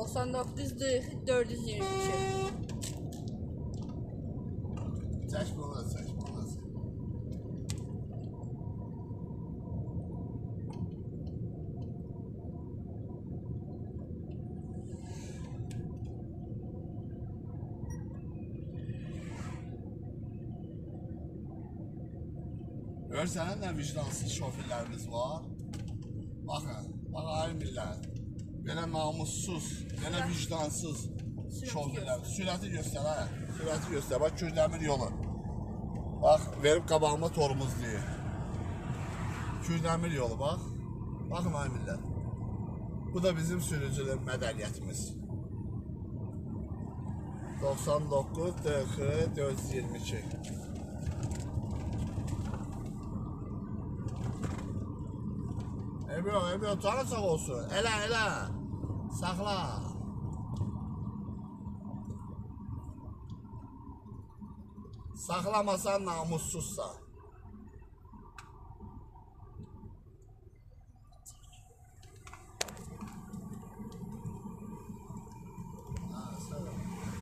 99 422. Çəkmə ona, çəkmə ona. Görsən nə vicdansız şoförlərimiz var? Baxın, bax ay millət. Belə namussuz, belə vicdansız şoförlər. Sürəti göstər, hə? Sürəti göstər. Bax, Kürdəmir yolu. Bax, verib qabağıma tormozlayır. Kürdəmir yolu, bax. Baxın ay millət. Bu da bizim sürücülük mədəniyyətimiz. 99 40 422. Emre, canı sağ olsun. Elə. Saxla. Saxlamasan namussuzsan.